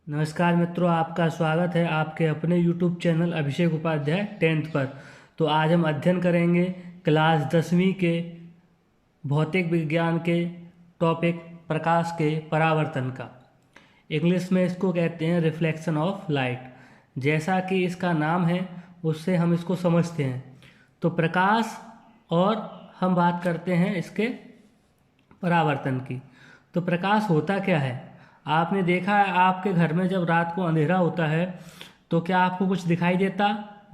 नमस्कार मित्रों, आपका स्वागत है आपके अपने YouTube चैनल अभिषेक उपाध्याय 10th पर। तो आज हम अध्ययन करेंगे क्लास 10वीं के भौतिक विज्ञान के टॉपिक प्रकाश के परावर्तन का। इंग्लिश में इसको कहते हैं रिफ्लेक्शन ऑफ लाइट। जैसा कि इसका नाम है उससे हम इसको समझते हैं। तो प्रकाश और हम बात करते हैं इसके परावर्तन की। तो प्रकाश होता क्या है? आपने देखा है आपके घर में जब रात को अंधेरा होता है तो क्या आपको कुछ दिखाई देता?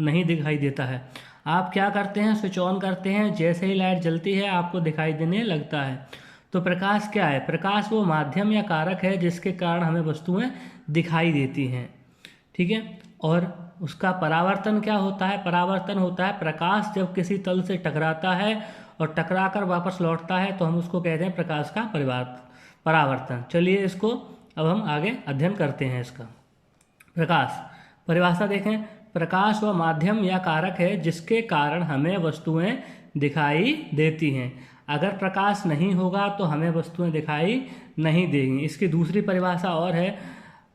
नहीं दिखाई देता है। आप क्या करते हैं? स्विच ऑन करते हैं, जैसे ही लाइट जलती है आपको दिखाई देने लगता है। तो प्रकाश क्या है? प्रकाश वो माध्यम या कारक है जिसके कारण हमें वस्तुएं दिखाई देती हैं। ठीक है। और उसका परावर्तन क्या होता है? परावर्तन होता है प्रकाश जब किसी तल से टकराता है और टकराकर वापस लौटता है तो हम उसको कहते हैं प्रकाश का परावर्तन। चलिए इसको अब हम आगे अध्ययन करते हैं। इसका प्रकाश परिभाषा देखें। प्रकाश वह माध्यम या कारक है जिसके कारण हमें वस्तुएं दिखाई देती हैं। अगर प्रकाश नहीं होगा तो हमें वस्तुएं दिखाई नहीं देंगी। इसकी दूसरी परिभाषा और है,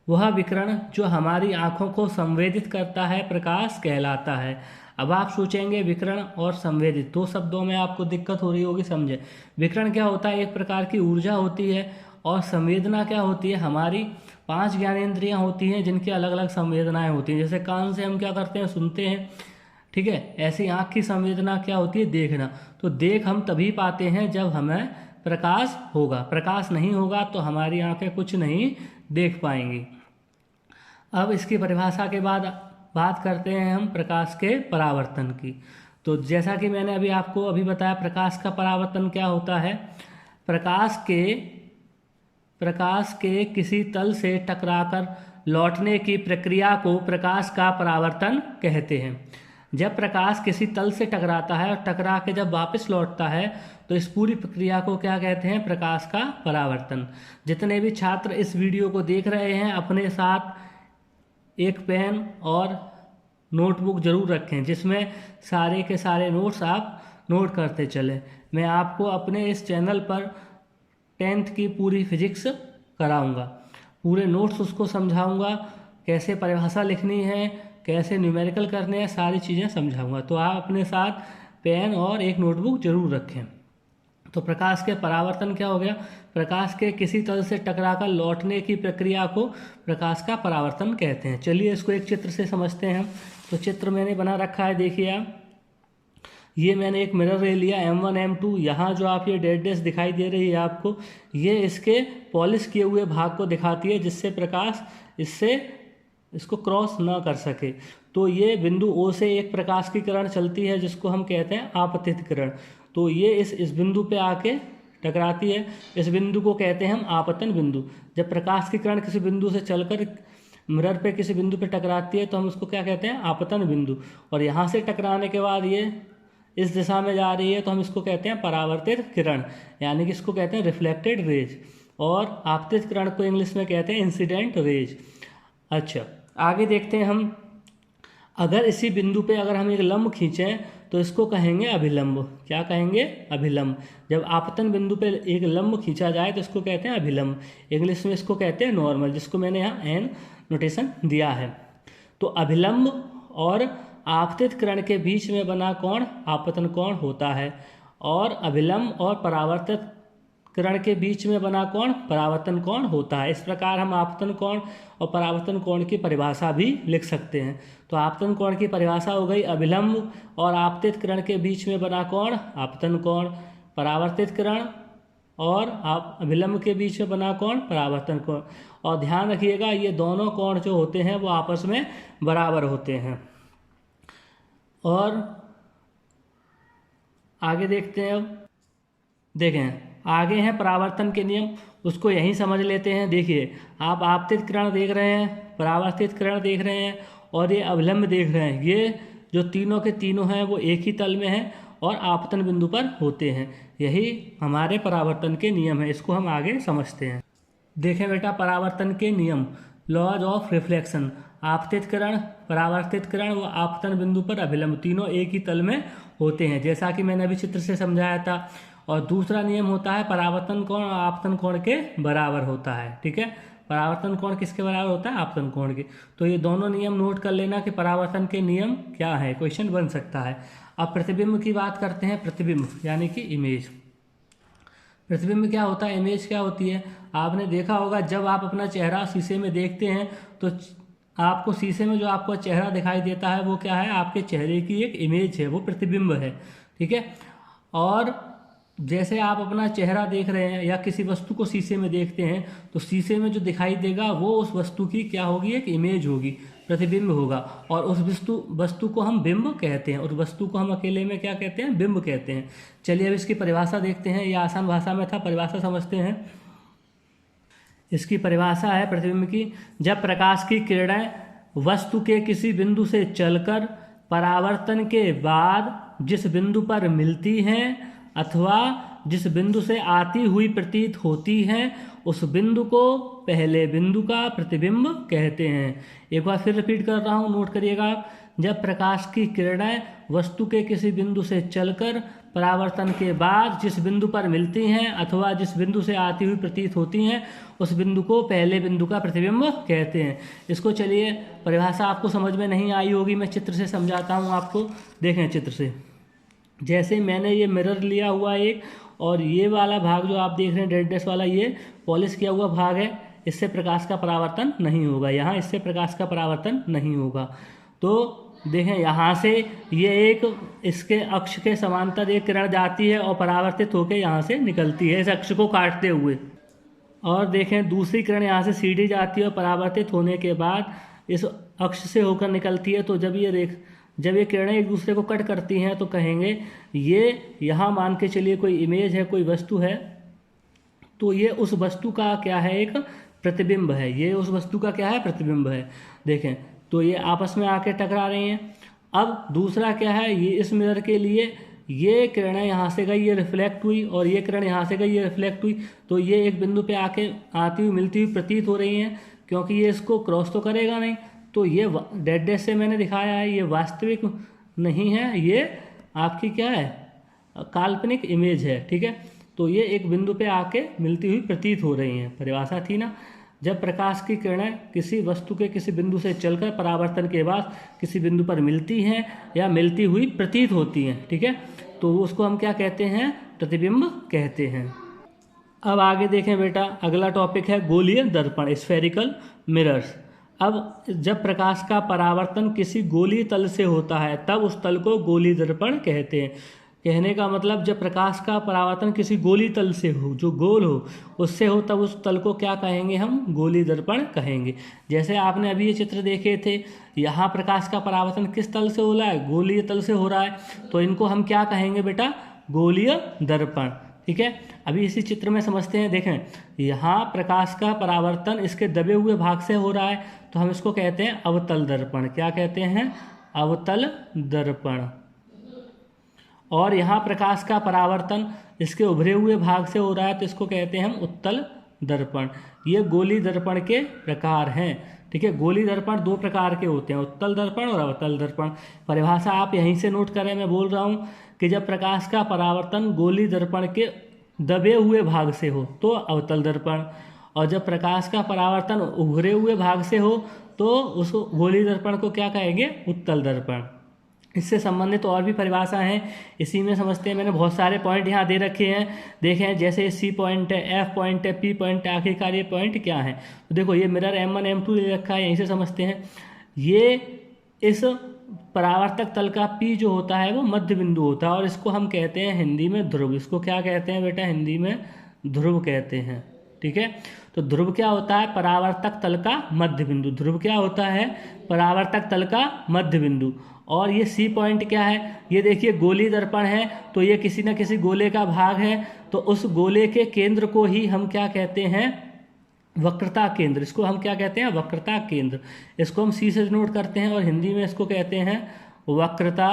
वह विकिरण जो हमारी आंखों को संवेदित करता है प्रकाश कहलाता है। अब आप सोचेंगे विकिरण और संवेदित, दो शब्दों में आपको दिक्कत हो रही होगी। समझे, विकिरण क्या होता है? एक प्रकार की ऊर्जा होती है। और संवेदना क्या होती है? हमारी 5 ज्ञानेंद्रियां होती हैं जिनकी अलग अलग संवेदनाएं होती हैं। जैसे कान से हम क्या करते हैं? सुनते हैं। ठीक है। ऐसी आँख की संवेदना क्या होती है? देखना। तो देख हम तभी पाते हैं जब हमें प्रकाश होगा। प्रकाश नहीं होगा तो हमारी आंखें कुछ नहीं देख पाएंगी। अब इसकी परिभाषा के बाद बात करते हैं हम प्रकाश के परावर्तन की। तो जैसा कि मैंने आपको बताया, प्रकाश का परावर्तन क्या होता है? प्रकाश के किसी तल से टकराकर लौटने की प्रक्रिया को प्रकाश का परावर्तन कहते हैं। जब प्रकाश किसी तल से टकराता है और टकरा के जब वापस लौटता है तो इस पूरी प्रक्रिया को क्या कहते हैं? प्रकाश का परावर्तन। जितने भी छात्र इस वीडियो को देख रहे हैं अपने साथ एक पेन और नोटबुक जरूर रखें जिसमें सारे के सारे नोट्स आप नोट करते चलें। मैं आपको अपने इस चैनल पर 10th की पूरी फिजिक्स कराऊंगा, पूरे नोट्स उसको समझाऊंगा, कैसे परिभाषा लिखनी है, कैसे न्यूमेरिकल करने हैं, सारी चीज़ें समझाऊंगा। तो आप अपने साथ पेन और एक नोटबुक जरूर रखें। तो प्रकाश के परावर्तन क्या हो गया? प्रकाश के किसी तल से टकराकर लौटने की प्रक्रिया को प्रकाश का परावर्तन कहते हैं। चलिए इसको एक चित्र से समझते हैं। तो चित्र मैंने बना रखा है, देखिए आप। ये मैंने एक मिरर ले लिया M1 M2। यहाँ जो आप ये डेड डेस दिखाई दे रही है आपको, ये इसके पॉलिश किए हुए भाग को दिखाती है जिससे प्रकाश इसको क्रॉस ना कर सके। तो ये बिंदु O से एक प्रकाश की किरण चलती है जिसको हम कहते हैं आपतित किरण। तो ये इस बिंदु पे आके टकराती है। इस बिंदु को कहते हैं हम आपतन बिंदु। जब प्रकाश की किरण किसी बिंदु से चलकर मिरर पे किसी बिंदु पे टकराती है तो हम उसको क्या कहते हैं? आपतन बिंदु। और यहाँ से टकराने के बाद ये इस दिशा में जा रही है तो हम इसको कहते हैं परावर्तित किरण, यानी कि इसको कहते हैं रिफ्लेक्टेड रेज। और आपतित किरण को इंग्लिश में कहते हैं इंसिडेंट रेज। अच्छा, आगे देखते हैं हम। अगर इसी बिंदु पे अगर हम एक लंब खींचें तो इसको कहेंगे अभिलंब। क्या कहेंगे? अभिलंब। जब आपतन बिंदु पे एक लंब खींचा जाए तो इसको कहते हैं अभिलंब। इंग्लिश में इसको कहते हैं नॉर्मल, जिसको मैंने यहाँ एन नोटेशन दिया है। तो अभिलंब और आपतित किरण के बीच में बना कोण आपतन कोण होता है। और अभिलंब और परावर्तित किरण के बीच में बना कोण परावर्तन कोण होता है। इस प्रकार हम आपतन कोण और परावर्तन कोण की परिभाषा भी लिख सकते हैं। तो आपतन कोण की परिभाषा हो गई, अभिलंब और आपतित किरण के बीच में बना कोण आपतन कोण, परावर्तित किरण और अभिलंब के बीच में बना कोण परावर्तन कोण। और ध्यान रखिएगा ये दोनों कोण जो होते हैं वो आपस में बराबर होते हैं। और आगे देखते हैं। अब देखें, आगे हैं परावर्तन के नियम, उसको यहीं समझ लेते हैं। देखिए, आप आपतित किरण देख रहे हैं, परावर्तित किरण देख रहे हैं और ये अभिलंब देख रहे हैं। ये जो तीनों के तीनों हैं वो एक ही तल में हैं और आपतन बिंदु पर होते हैं। यही हमारे परावर्तन के नियम है। इसको हम आगे समझते हैं। देखें बेटा, परावर्तन के नियम, लॉज ऑफ रिफ्लेक्शन। आपतित किरण, परावर्तित किरण व आपतन बिंदु पर अभिलंब तीनों एक ही तल में होते हैं, जैसा कि मैंने अभी चित्र से समझाया था। और दूसरा नियम होता है परावर्तन कोण और आपतन कोण के बराबर होता है। ठीक है, परावर्तन कोण किसके बराबर होता है? आपतन कोण के। तो ये दोनों नियम नोट कर लेना कि परावर्तन के नियम क्या है, क्वेश्चन बन सकता है। अब प्रतिबिंब की बात करते हैं। प्रतिबिंब यानी कि इमेज। प्रतिबिंब क्या होता है, इमेज क्या होती है? आपने देखा होगा जब आप अपना चेहरा शीशे में देखते हैं तो आपको शीशे में जो आपको चेहरा दिखाई देता है वो क्या है? आपके चेहरे की एक इमेज है, वो प्रतिबिंब है। ठीक है। और जैसे आप अपना चेहरा देख रहे हैं या किसी वस्तु को शीशे में देखते हैं तो शीशे में जो दिखाई देगा वो उस वस्तु की क्या होगी? एक इमेज होगी, प्रतिबिंब होगा। और उस वस्तु को हम बिंब कहते हैं, और वस्तु को हम अकेले में क्या कहते हैं? बिंब कहते हैं। चलिए अब इसकी परिभाषा देखते हैं। ये आसान भाषा में था, परिभाषा समझते हैं। इसकी परिभाषा है प्रतिबिंब की, जब प्रकाश की किरणें वस्तु के किसी बिंदु से चलकर परावर्तन के बाद जिस बिंदु पर मिलती हैं अथवा जिस बिंदु से आती हुई प्रतीत होती हैं उस बिंदु को पहले बिंदु का प्रतिबिंब कहते हैं। एक बार फिर रिपीट कर रहा हूँ, नोट करिएगा आप। जब प्रकाश की किरणें वस्तु के किसी बिंदु से चलकर परावर्तन के बाद जिस बिंदु पर मिलती हैं अथवा जिस बिंदु से आती हुई प्रतीत होती हैं उस बिंदु को पहले बिंदु का प्रतिबिंब कहते हैं। इसको चलिए, परिभाषा आपको समझ में नहीं आई होगी, मैं चित्र से समझाता हूँ आपको। देखें चित्र से, जैसे मैंने ये मिरर लिया हुआ एक, और ये वाला भाग जो आप देख रहे हैं रेड डैश वाला, ये पॉलिश किया हुआ भाग है। इससे प्रकाश का परावर्तन नहीं होगा, यहाँ इससे प्रकाश का परावर्तन नहीं होगा। तो देखें यहाँ से ये एक इसके अक्ष के समांतर एक किरण जाती है और परावर्तित होकर यहाँ से निकलती है इस अक्ष को काटते हुए। और देखें दूसरी किरण यहाँ से सीधी जाती है और परावर्तित होने के बाद इस अक्ष से होकर निकलती है। तो जब ये किरणें एक दूसरे को कट करती हैं तो कहेंगे ये यहाँ मान के चलिए कोई इमेज है, कोई वस्तु है, तो ये उस वस्तु का क्या है? एक प्रतिबिंब है। ये उस वस्तु का क्या है? प्रतिबिंब है। देखें तो ये आपस में आके टकरा रही हैं। अब दूसरा क्या है? ये इस मिरर के लिए ये किरणें यहाँ से गई, ये रिफ्लेक्ट हुई, और ये किरण यहाँ से गई, ये रिफ्लेक्ट हुई। तो ये एक बिंदु पे आके आती हुई मिलती हुई प्रतीत हो रही हैं, क्योंकि ये इसको क्रॉस तो करेगा नहीं। तो ये डेड डैश से मैंने दिखाया है, ये वास्तविक नहीं है, ये आपकी क्या है? काल्पनिक इमेज है। ठीक है। तो ये एक बिंदु पे आके मिलती हुई प्रतीत हो रही हैं। परिभाषा थी ना, जब प्रकाश की किरणें किसी वस्तु के किसी बिंदु से चलकर परावर्तन के बाद किसी बिंदु पर मिलती हैं या मिलती हुई प्रतीत होती हैं, ठीक है, तो उसको हम क्या कहते हैं? प्रतिबिंब कहते हैं। अब आगे देखें बेटा, अगला टॉपिक है गोलीय दर्पण, स्फेरिकल मिरर्स। अब जब प्रकाश का परावर्तन किसी गोलीय तल से होता है तब उस तल को गोलीय दर्पण कहते हैं। कहने का मतलब जब प्रकाश का परावर्तन किसी गोलीय तल से हो, जो गोल हो, उससे हो, तब उस तल को क्या कहेंगे? हम गोलीय दर्पण कहेंगे। जैसे आपने अभी ये चित्र देखे थे, यहाँ प्रकाश का परावर्तन किस तल से हो रहा है? गोलीय तल से हो रहा है। तो इनको हम क्या कहेंगे बेटा? गोलीय दर्पण। ठीक है। अभी इसी चित्र में समझते हैं। देखें, यहाँ प्रकाश का परावर्तन इसके दबे हुए भाग से हो रहा है, तो हम इसको कहते हैं अवतल दर्पण। क्या कहते हैं? अवतल दर्पण। और यहाँ प्रकाश का परावर्तन इसके उभरे हुए भाग से हो रहा है, तो इसको कहते हैं हम उत्तल दर्पण। ये गोलीय दर्पण के प्रकार हैं। ठीक है। गोलीय दर्पण दो प्रकार के होते हैं, उत्तल दर्पण और अवतल दर्पण। परिभाषा आप यहीं से नोट करें, मैं बोल रहा हूँ कि जब प्रकाश का परावर्तन गोलीय दर्पण के दबे हुए भाग से हो तो अवतल दर्पण, और जब प्रकाश का परावर्तन उभरे हुए भाग से हो तो उस गोलीय दर्पण को क्या कहेंगे? उत्तल दर्पण। इससे संबंधित और भी परिभाषा हैं, इसी में समझते हैं। मैंने बहुत सारे पॉइंट यहाँ दे रखे हैं। देखें, जैसे सी पॉइंट है, एफ पॉइंट है, पी पॉइंट है, आखिरकार ये पॉइंट क्या है? तो देखो, ये मिरर M1 M2 ले रखा है, यहीं से समझते हैं। ये इस परावर्तक तल का P जो होता है वो मध्य बिंदु होता है, और इसको हम कहते हैं हिंदी में ध्रुव। इसको क्या कहते हैं बेटा? हिंदी में ध्रुव कहते हैं। ठीक है। तो ध्रुव क्या होता है? परावर्तक तल का मध्य बिंदु। ध्रुव क्या होता है? परावर्तक तल का मध्य बिंदु। और ये सी पॉइंट क्या है? ये देखिए गोलीय दर्पण है, तो ये किसी न किसी गोले का भाग है, तो उस गोले के केंद्र को ही हम क्या कहते हैं? वक्रता केंद्र। इसको हम क्या कहते हैं? वक्रता केंद्र। इसको हम सी से नोट करते हैं और हिंदी में इसको कहते हैं वक्रता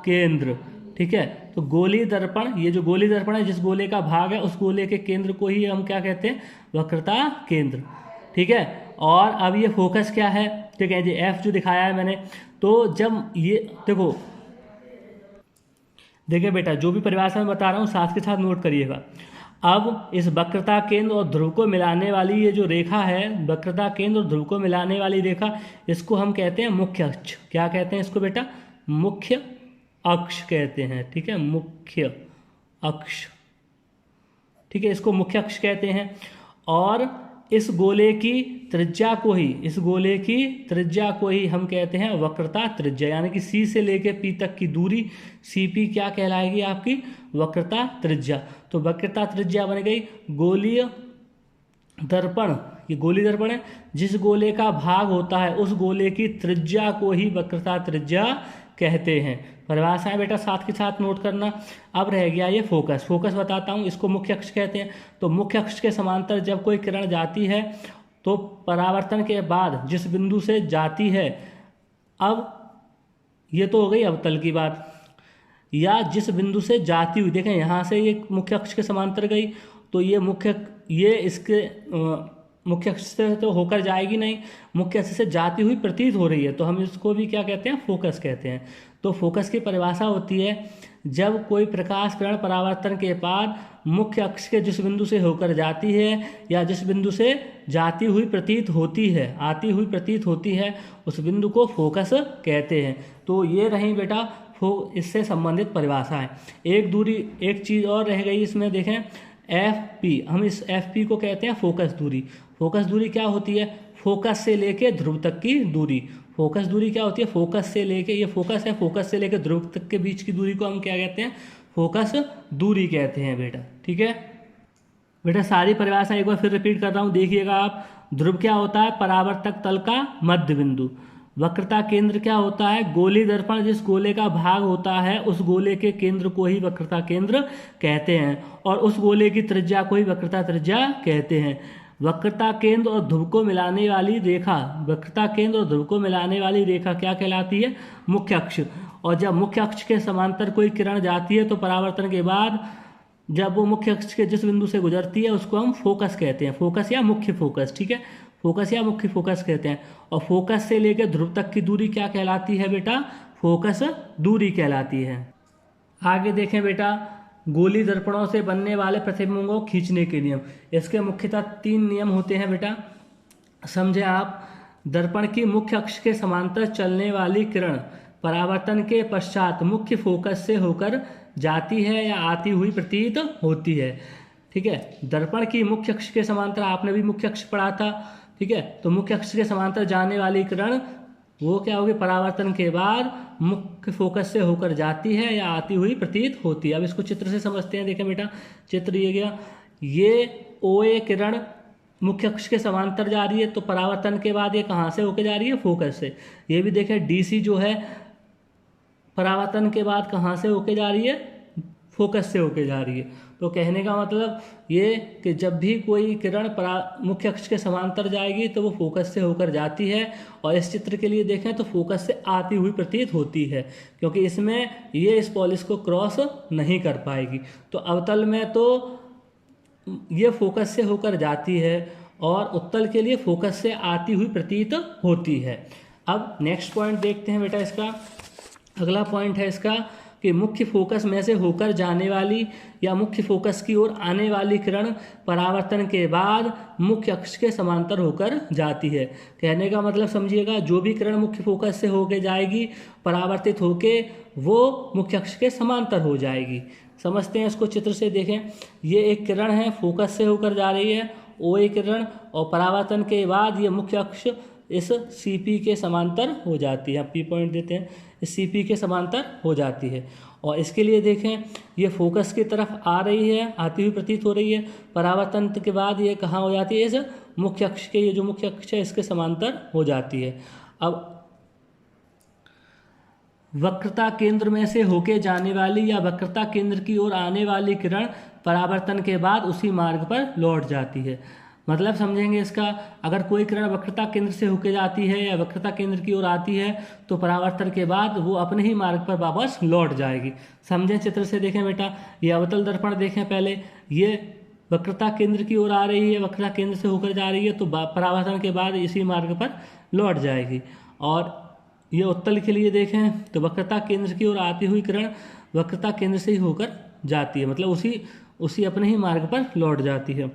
केंद्र। ठीक है। तो गोलीय दर्पण, ये जो गोलीय दर्पण है, जिस गोले का भाग है उस गोले के केंद्र को ही हम क्या कहते हैं? वक्रता केंद्र। ठीक है। और अब ये फोकस क्या है? ठीक है जी, एफ जो दिखाया है मैंने, तो जब ये देखिए बेटा, जो भी परिभाषा मैं बता रहा हूँ साथ के साथ नोट करिएगा। अब इस वक्रता केंद्र और ध्रुव को मिलाने वाली ये जो रेखा है, वक्रता केंद्र और ध्रुव को मिलाने वाली रेखा, इसको हम कहते हैं मुख्य अक्ष। क्या कहते हैं इसको बेटा? मुख्य अक्ष कहते हैं। ठीक है, मुख्य अक्ष। ठीक है, इसको मुख्य अक्ष कहते हैं। और इस गोले की त्रिज्या को ही हम कहते हैं वक्रता त्रिज्या, यानी कि सी से लेके पी तक की दूरी सीपी क्या कहलाएगी? आपकी वक्रता त्रिज्या। तो वक्रता त्रिज्या बन गई गोलीय दर्पण। ये गोलीय दर्पण है, जिस गोले का भाग होता है उस गोले की त्रिज्या को ही वक्रता त्रिज्या कहते हैं। परिभाषाएं बेटा साथ के साथ नोट करना। अब रह गया ये फोकस बताता हूँ, इसको मुख्य अक्ष कहते हैं। तो मुख्य अक्ष के समांतर जब कोई किरण जाती है तो परावर्तन के बाद जिस बिंदु से जाती है, अब ये तो हो गई अवतल की बात, या जिस बिंदु से जाती हुई, देखें यहाँ से ये मुख्य अक्ष के समांतर गई, तो ये इसके मुख्य अक्ष से तो होकर जाएगी नहीं, मुख्य अक्ष से जाती हुई प्रतीत हो रही है, तो हम इसको भी क्या कहते हैं? फोकस कहते हैं। तो फोकस की परिभाषा होती है जब कोई प्रकाश किरण परावर्तन के बाद मुख्य अक्ष के जिस बिंदु से होकर जाती है या जिस बिंदु से जाती हुई प्रतीत होती है, आती हुई प्रतीत होती है, उस बिंदु को फोकस कहते हैं। तो ये रही बेटा इससे संबंधित परिभाषा है। एक चीज़ और रह गई इसमें, देखें एफ हम इस एफ को कहते हैं फोकस दूरी। फोकस दूरी क्या होती है? फोकस से लेके ध्रुव तक की दूरी। फोकस दूरी क्या होती है? फोकस से लेके, ये फोकस है, फोकस से लेके ध्रुव तक के बीच की दूरी को हम क्या कहते हैं? फोकस दूरी कहते हैं बेटा। ठीक है बेटा, सारी परिभाषा एक बार फिर रिपीट कर रहा हूँ, देखिएगा आप। ध्रुव क्या होता है? परावर्तक तल का मध्य बिंदु। वक्रता केंद्र क्या होता है? गोलीय दर्पण, जिस गोले का भाग होता है उस गोले के केंद्र को ही वक्रता केंद्र कहते हैं, और उस गोले की त्रिज्या को ही वक्रता त्रिज्या कहते हैं। वक्रता केंद्र और ध्रुव को मिलाने वाली रेखा, वक्रता केंद्र और ध्रुव को मिलाने वाली रेखा क्या कहलाती है? मुख्य अक्ष। और जब मुख्य अक्ष के समांतर कोई किरण जाती है तो परावर्तन के बाद जब वो मुख्य अक्ष के जिस बिंदु से गुजरती है उसको हम फोकस कहते हैं, फोकस या मुख्य फोकस। ठीक है, फोकस या मुख्य फोकस कहते हैं। और फोकस से लेकर ध्रुव तक की दूरी क्या कहलाती है बेटा? फोकस दूरी कहलाती है। आगे देखें बेटा, गोलीय दर्पणों से बनने वाले प्रतिबिंबों को खींचने के नियम। इसके मुख्यतः 3 नियम होते हैं बेटा, समझे आप। दर्पण की मुख्य अक्ष के समांतर चलने वाली किरण परावर्तन के पश्चात मुख्य फोकस से होकर जाती है या आती हुई प्रतीत होती है। ठीक है, दर्पण की मुख्य अक्ष के समांतर, आपने भी मुख्य अक्ष पढ़ा था। ठीक है, तो मुख्य अक्ष के समांतर जाने वाली किरण वो क्या होगी? परावर्तन के बाद मुख्य फोकस से होकर जाती है या आती हुई प्रतीत होती है। अब इसको चित्र से समझते हैं। देखें बेटा, चित्र ये गया, ये OA किरण मुख्य अक्ष के समांतर जा रही है, तो परावर्तन के बाद ये कहाँ से होकर जा रही है? फोकस से। ये भी देखें DC जो है परावर्तन के बाद कहाँ से होके जा रही है? फोकस से होके जा रही है। तो कहने का मतलब ये कि जब भी कोई किरण मुख्य अक्ष के समांतर जाएगी तो वो फोकस से होकर जाती है, और इस चित्र के लिए देखें तो फोकस से आती हुई प्रतीत होती है, क्योंकि इसमें ये इस पॉलिश को क्रॉस नहीं कर पाएगी। तो अवतल में तो ये फोकस से होकर जाती है और उत्तल के लिए फोकस से आती हुई प्रतीत होती है। अब नेक्स्ट पॉइंट देखते हैं बेटा, इसका अगला पॉइंट है इसका कि मुख्य फोकस में से होकर जाने वाली या मुख्य फोकस की ओर आने वाली किरण परावर्तन के बाद मुख्य अक्ष के समांतर होकर जाती है। कहने का मतलब समझिएगा, जो भी किरण मुख्य फोकस से होके जाएगी परावर्तित होके वो मुख्य अक्ष के समांतर हो जाएगी। समझते हैं इसको चित्र से। देखें, ये एक किरण है, फोकस से होकर जा रही है OA किरण, और परावर्तन के बाद ये मुख्य अक्ष इस CP के समांतर हो जाती है। P पॉइंट देते हैं, इस CP के समांतर हो जाती है। और इसके लिए देखें, ये फोकस की तरफ आ रही है, आती हुई प्रतीत हो रही है। परावर्तन के बाद ये कहाँ हो जाती है? इस मुख्य अक्ष के, ये जो मुख्य अक्ष है इसके समांतर हो जाती है। अब वक्रता केंद्र में से होके जाने वाली या वक्रता केंद्र की ओर आने वाली किरण परावर्तन के बाद उसी मार्ग पर लौट जाती है। मतलब समझेंगे इसका, अगर कोई किरण वक्रता केंद्र से होके जाती है या वक्रता केंद्र की ओर आती है तो परावर्तन के बाद वो अपने ही मार्ग पर वापस लौट जाएगी। समझें चित्र से। देखें बेटा, ये अवतल दर्पण देखें पहले, ये वक्रता केंद्र की ओर आ रही है, वक्रता केंद्र से होकर जा रही है, तो परावर्तन के बाद इसी मार्ग पर लौट जाएगी। और ये उत्तल के लिए देखें तो वक्रता केंद्र की ओर आती हुई किरण वक्रता केंद्र से ही होकर जाती है, मतलब उसी उसी अपने ही मार्ग पर लौट जाती है।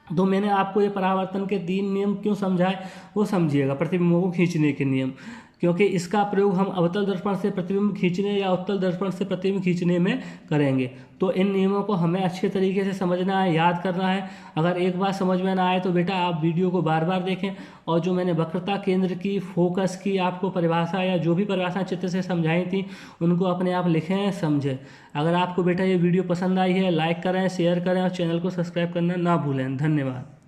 तो मैंने आपको ये परावर्तन के 3 नियम क्यों समझाए वो समझिएगा। प्रतिबिंबों को खींचने के नियम, क्योंकि इसका प्रयोग हम अवतल दर्पण से प्रतिबिंब खींचने या उत्तल दर्पण से प्रतिबिंब खींचने में करेंगे। तो इन नियमों को हमें अच्छे तरीके से समझना है, याद करना है। अगर एक बार समझ में ना आए तो बेटा आप वीडियो को बार बार देखें, और जो मैंने वक्रता केंद्र की, फोकस की आपको परिभाषा या जो भी परिभाषा चित्र से समझाई थी उनको अपने आप लिखें, समझें। अगर आपको बेटा ये वीडियो पसंद आई है, लाइक करें, शेयर करें और चैनल को सब्सक्राइब करना ना भूलें। धन्यवाद।